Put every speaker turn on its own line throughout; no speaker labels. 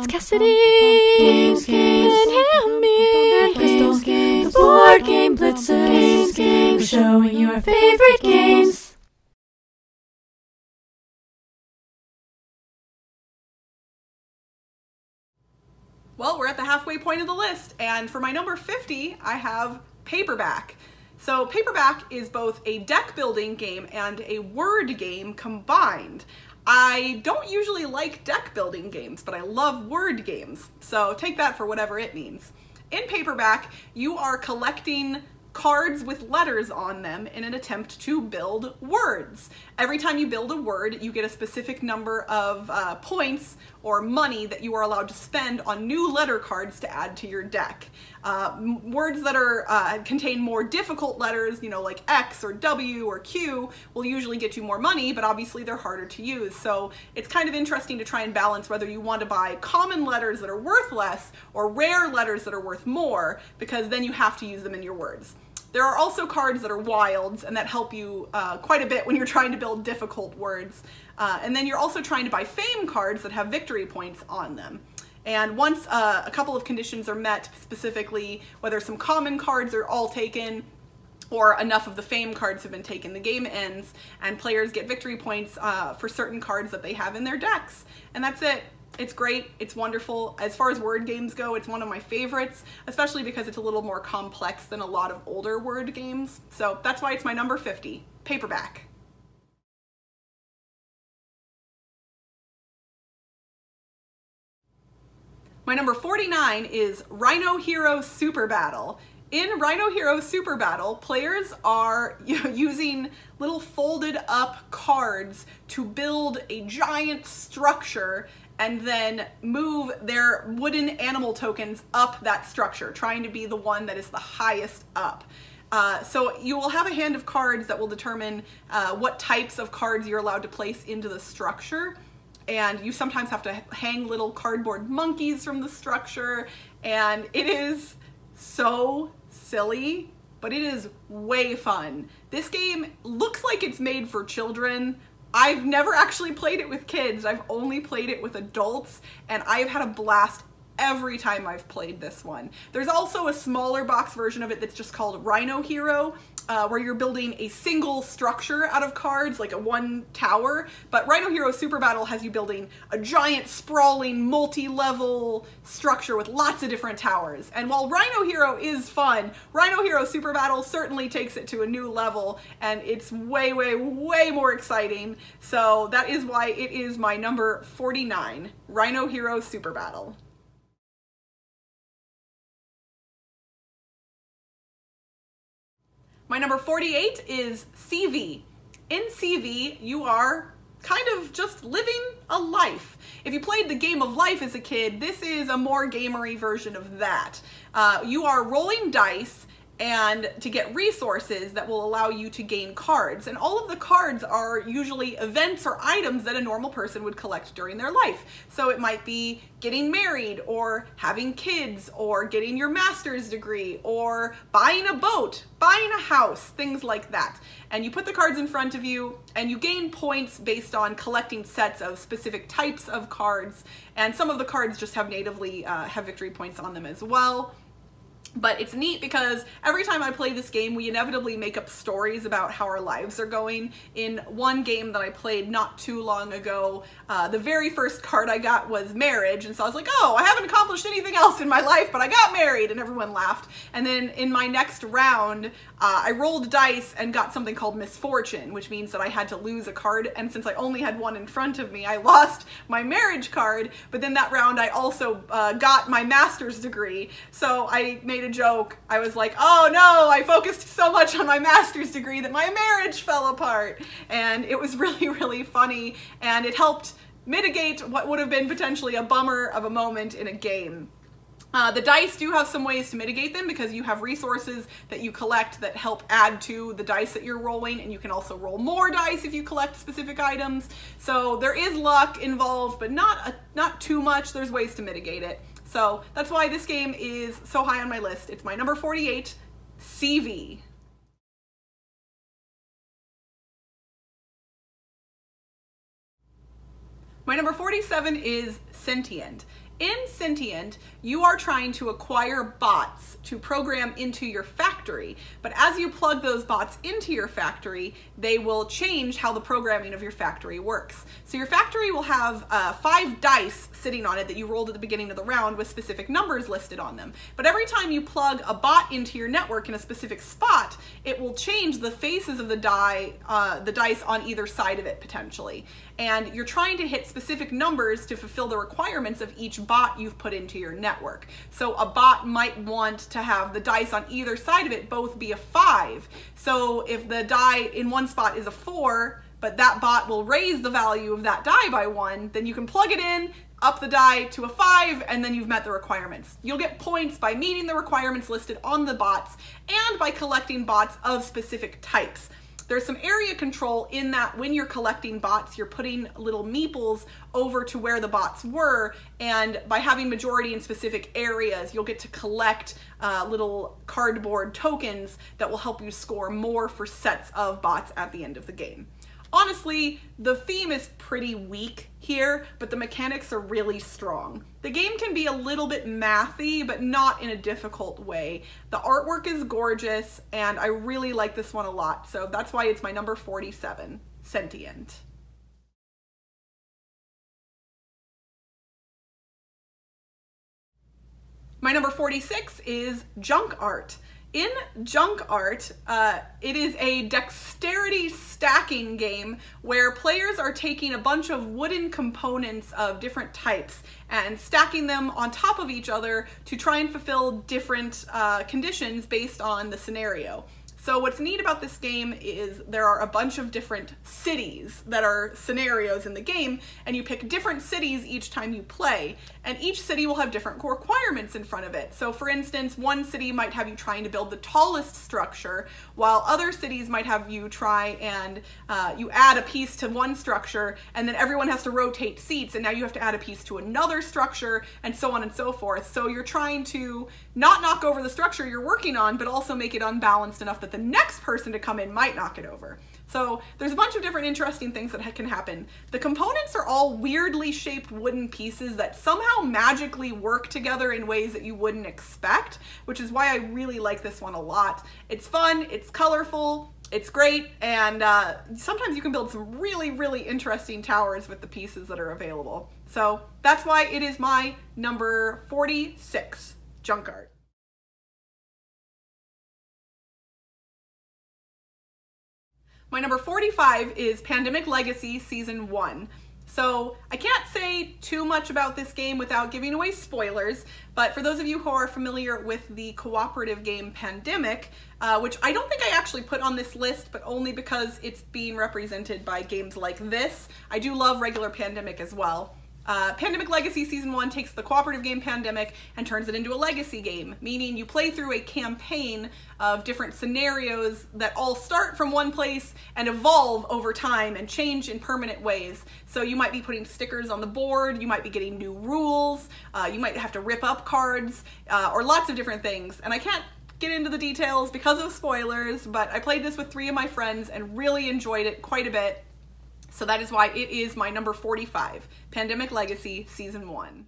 Cassidy and Hammy and Crystal, the Board Game Blitzers, we're showing your favorite games.
Well, we're at the halfway point of the list, and for my number 50, I have Paperback. So Paperback is both a deck building game and a word game combined. I don't usually like deck building games, but I love word games, so take that for whatever it means. In Paperback, you are collecting cards with letters on them in an attempt to build words. Every time you build a word, you get a specific number of points or money that you are allowed to spend on new letter cards to add to your deck. Words that are contain more difficult letters, you know, like X or W or Q, will usually get you more money, but obviously they're harder to use. So it's kind of interesting to try and balance whether you want to buy common letters that are worth less or rare letters that are worth more, because then you have to use them in your words. There are also cards that are wilds, and that help you quite a bit when you're trying to build difficult words. And then you're also trying to buy fame cards that have victory points on them. And once a couple of conditions are met, specifically whether some common cards are all taken or enough of the fame cards have been taken, the game ends and players get victory points for certain cards that they have in their decks. And that's it. It's great, it's wonderful. As far as word games go, it's one of my favorites, especially because it's a little more complex than a lot of older word games. So that's why it's my number 50, Paperback. My number 49 is Rhino Hero Super Battle. In Rhino Hero Super Battle, players are using little folded up cards to build a giant structure and then move their wooden animal tokens up that structure, trying to be the one that is the highest up. So you will have a hand of cards that will determine what types of cards you're allowed to place into the structure. And you sometimes have to hang little cardboard monkeys from the structure. And it is so silly, but it is way fun. This game looks like it's made for children. I've never actually played it with kids. I've only played it with adults, and I've had a blast every time I've played this one. There's also a smaller box version of it that's just called Rhino Hero, where you're building a single structure out of cards, like a one tower. But Rhino Hero Super Battle has you building a giant, sprawling, multi-level structure with lots of different towers. And while Rhino Hero is fun, Rhino Hero Super Battle certainly takes it to a new level, and it's way, way, way more exciting. So that is why it is my number 49, Rhino Hero Super Battle. My number 48 is CV. In CV, you are kind of just living a life. If you played the game of life as a kid, this is a more gamery version of that. You are rolling dice and to get resources that will allow you to gain cards. And all of the cards are usually events or items that a normal person would collect during their life. So it might be getting married, or having kids, or getting your master's degree, or buying a boat, buying a house, things like that. And you put the cards in front of you, and you gain points based on collecting sets of specific types of cards. And some of the cards just have natively have victory points on them as well. But it's neat because every time I play this game, we inevitably make up stories about how our lives are going. In one game that I played not too long ago, the very first card I got was marriage, and so I was like, oh, I haven't accomplished anything else in my life, but I got married, and everyone laughed. And then in my next round, I rolled dice and got something called misfortune, which means that I had to lose a card, and since I only had one in front of me, I lost my marriage card. But then that round I also got my master's degree, so I made a joke. I was like, oh no, I focused so much on my master's degree that my marriage fell apart. And it was really, really funny, and it helped mitigate what would have been potentially a bummer of a moment in a game. The dice do have some ways to mitigate them, because you have resources that you collect that help add to the dice that you're rolling, and you can also roll more dice if you collect specific items. So there is luck involved, but not too much. There's ways to mitigate it. So that's why this game is so high on my list. It's my number 48, CV. My number 47 is Sentient. In Sentient, you are trying to acquire bots to program into your factory, but as you plug those bots into your factory, they will change how the programming of your factory works. So your factory will have 5 dice sitting on it that you rolled at the beginning of the round with specific numbers listed on them. But every time you plug a bot into your network in a specific spot, it will change the faces of the dice on either side of it potentially. And you're trying to hit specific numbers to fulfill the requirements of each bot you've put into your network. So a bot might want to have the dice on either side of it both be a 5. So if the die in one spot is a 4, but that bot will raise the value of that die by 1, then you can plug it in, up the die to a 5, and then you've met the requirements. You'll get points by meeting the requirements listed on the bots and by collecting bots of specific types. There's some area control in that when you're collecting bots, you're putting little meeples over to where the bots were, and by having majority in specific areas, you'll get to collect little cardboard tokens that will help you score more for sets of bots at the end of the game. Honestly, the theme is pretty weak here, but the mechanics are really strong. The game can be a little bit mathy, but not in a difficult way. The artwork is gorgeous, and I really like this one a lot, so that's why it's my number 47, Sentient. My number 46 is Junk Art. In Junk Art, it is a dexterity stacking game where players are taking a bunch of wooden components of different types and stacking them on top of each other to try and fulfill different conditions based on the scenario. So what's neat about this game is there are a bunch of different cities that are scenarios in the game, and you pick different cities each time you play, and each city will have different requirements in front of it. So for instance, one city might have you trying to build the tallest structure, while other cities might have you try and you add a piece to one structure, and then everyone has to rotate seats, and now you have to add a piece to another structure, and so on and so forth. So you're trying to not knock over the structure you're working on, but also make it unbalanced enough that the next person to come in might knock it over. So there's a bunch of different interesting things that can happen. The components are all weirdly shaped wooden pieces that somehow magically work together in ways that you wouldn't expect, which is why I really like this one a lot. It's fun, it's colorful, it's great, and sometimes you can build some really, really interesting towers with the pieces that are available. So that's why it is my number 46, Junk Art. My number 45 is Pandemic Legacy Season 1. So I can't say too much about this game without giving away spoilers, but for those of you who are familiar with the cooperative game Pandemic, which I don't think I actually put on this list, but only because it's being represented by games like this. I do love regular Pandemic as well. Pandemic Legacy Season 1 takes the cooperative game Pandemic and turns it into a legacy game, meaning you play through a campaign of different scenarios that all start from one place and evolve over time and change in permanent ways. So you might be putting stickers on the board, you might be getting new rules, you might have to rip up cards, or lots of different things. And I can't get into the details because of spoilers, but I played this with 3 of my friends and really enjoyed it quite a bit. So that is why it is my number 45, Pandemic Legacy Season 1.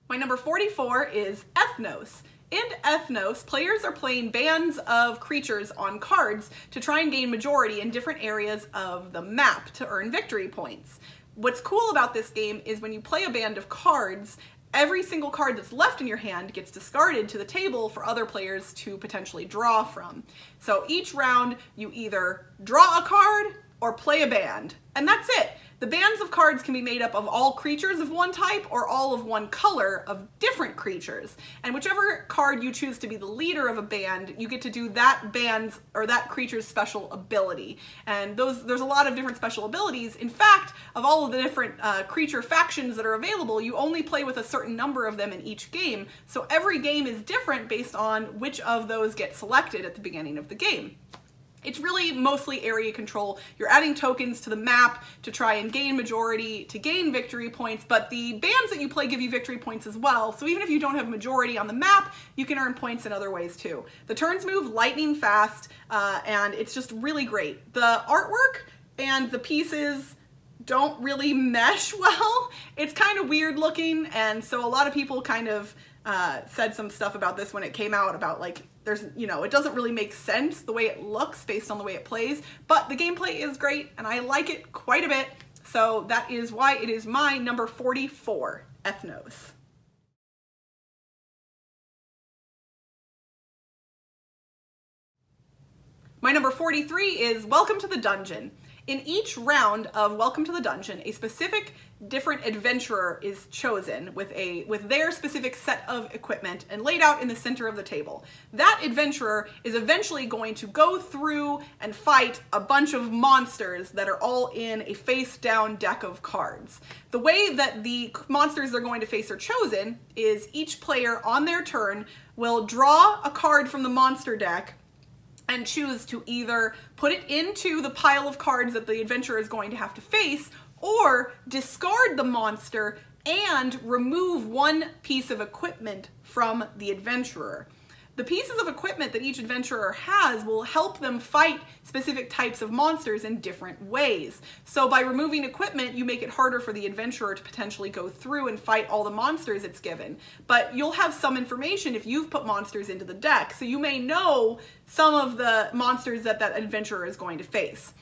My number 44 is Ethnos. In Ethnos, players are playing bands of creatures on cards to try and gain majority in different areas of the map to earn victory points. What's cool about this game is when you play a band of cards, every single card that's left in your hand gets discarded to the table for other players to potentially draw from. So each round you either draw a card or play a band, and that's it. The bands of cards can be made up of all creatures of one type or all of one color of different creatures. And whichever card you choose to be the leader of a band, you get to do that band's or that creature's special ability. And there's a lot of different special abilities. In fact, of all of the different creature factions that are available, you only play with a certain number of them in each game. So every game is different based on which of those get selected at the beginning of the game. It's really mostly area control. You're adding tokens to the map to try and gain majority, to gain victory points, but the bands that you play give you victory points as well. So even if you don't have majority on the map, you can earn points in other ways too. The turns move lightning fast, and it's just really great. The artwork and the pieces don't really mesh well. It's kind of weird looking, and so a lot of people kind of said some stuff about this when it came out, about like, there's, you know, it doesn't really make sense the way it looks based on the way it plays, but the gameplay is great and I like it quite a bit. So that is why it is my number 44, Ethnos. My number 43 is Welcome to the Dungeon. In each round of Welcome to the Dungeon, a specific different adventurer is chosen with their specific set of equipment and laid out in the center of the table. That adventurer is eventually going to go through and fight a bunch of monsters that are all in a face-down deck of cards. The way that the monsters they're going to face are chosen is each player on their turn will draw a card from the monster deck and choose to either put it into the pile of cards that the adventurer is going to have to face, or discard the monster and remove one piece of equipment from the adventurer. The pieces of equipment that each adventurer has will help them fight specific types of monsters in different ways. So by removing equipment, you make it harder for the adventurer to potentially go through and fight all the monsters it's given. But you'll have some information if you've put monsters into the deck, so you may know some of the monsters that that adventurer is going to face.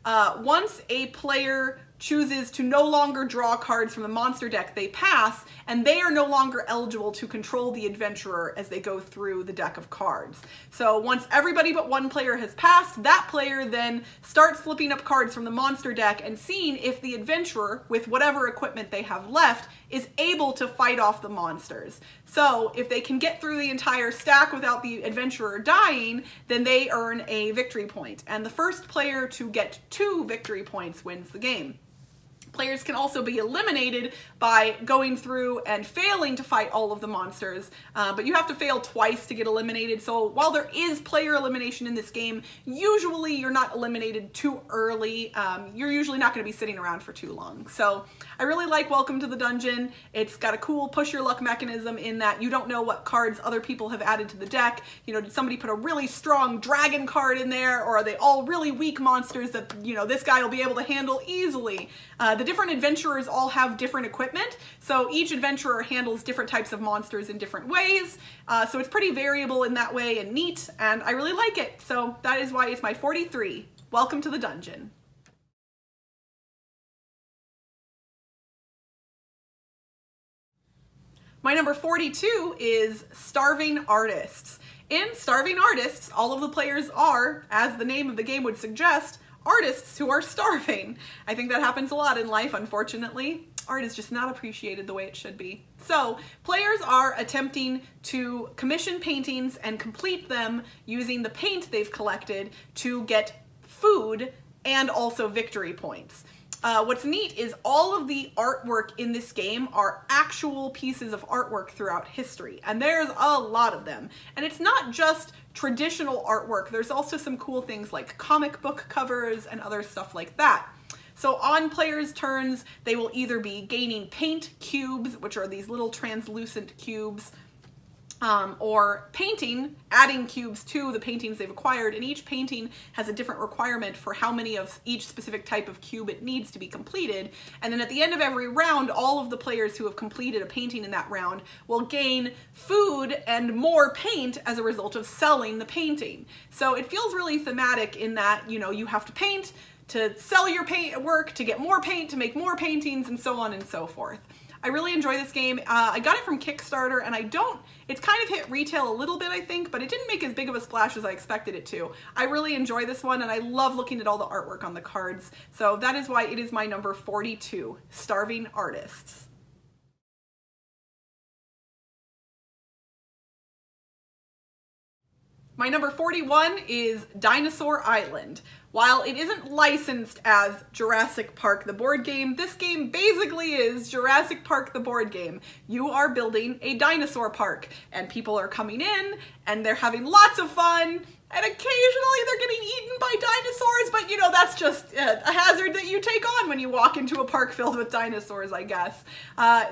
Once a player chooses to no longer draw cards from the monster deck, they pass, and they are no longer eligible to control the adventurer as they go through the deck of cards. So once everybody but one player has passed, that player then starts flipping up cards from the monster deck and seeing if the adventurer, with whatever equipment they have left, is able to fight off the monsters. So if they can get through the entire stack without the adventurer dying, then they earn a victory point. And the first player to get 2 victory points wins the game. Players can also be eliminated by going through and failing to fight all of the monsters, but you have to fail twice to get eliminated. So while there is player elimination in this game, usually you're not eliminated too early. You're usually not going to be sitting around for too long. So I really like Welcome to the Dungeon. It's got a cool push your luck mechanism in that you don't know what cards other people have added to the deck. You know, did somebody put a really strong dragon card in there, or are they all really weak monsters that, you know, this guy will be able to handle easily? The different adventurers all have different equipment, so each adventurer handles different types of monsters in different ways, so it's pretty variable in that way and neat, and I really like it. So that is why it's my 43, Welcome to the Dungeon. My number 42 is Starving Artists. In Starving Artists, all of the players are, as the name of the game would suggest, artists who are starving. I think that happens a lot in life, unfortunately. Art is just not appreciated the way it should be. So players are attempting to commission paintings and complete them using the paint they've collected to get food and also victory points. What's neat is all of the artwork in this game are actual pieces of artwork throughout history, and there's a lot of them. And it's not just traditional artwork, there's also some cool things like comic book covers and other stuff like that. So on players' turns, they will either be gaining paint cubes, which are these little translucent cubes, or painting, adding cubes to the paintings they've acquired, and each painting has a different requirement for how many of each specific type of cube it needs to be completed. And then at the end of every round, all of the players who have completed a painting in that round will gain food and more paint as a result of selling the painting. So it feels really thematic in that, you know, you have to paint to sell your paint work, to get more paint, to make more paintings, and so on and so forth. I really enjoy this game. I got it from Kickstarter, and it's kind of hit retail a little bit, I think, but it didn't make as big of a splash as I expected it to. I really enjoy this one, and I love looking at all the artwork on the cards. So that is why it is my number 42, Starving Artists. My number 41 is Dinosaur Island. While it isn't licensed as Jurassic Park the board game, this game basically is Jurassic Park the board game. You are building a dinosaur park, and people are coming in, and they're having lots of fun, and occasionally they're getting eaten by dinosaurs, but you know, that's just a hazard that you take on when you walk into a park filled with dinosaurs, I guess.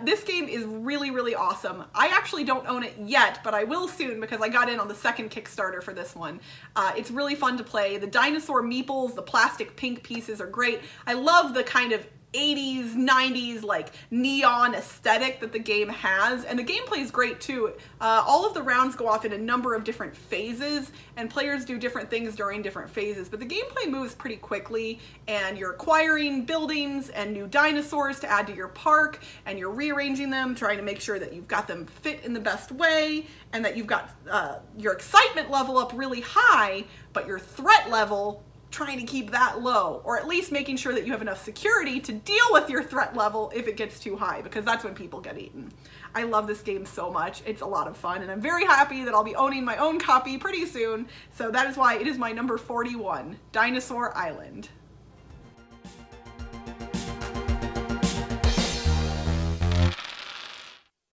This game is really, really awesome. I actually don't own it yet, but I will soon because I got in on the second Kickstarter for this one. It's really fun to play. The dinosaur meeple meeples. The plastic pink pieces are great. I love the kind of 80s, 90s, like neon aesthetic that the game has, and the gameplay is great too. All of the rounds go off in a number of different phases, and players do different things during different phases, but the gameplay moves pretty quickly, and you're acquiring buildings and new dinosaurs to add to your park, and you're rearranging them, trying to make sure that you've got them fit in the best way, and that you've got your excitement level up really high, but your threat level trying to keep that low, or at least making sure that you have enough security to deal with your threat level if it gets too high, because that's when people get eaten. I love this game so much. It's a lot of fun, and I'm very happy that I'll be owning my own copy pretty soon, so that is why it is my number 41, Dinosaur Island.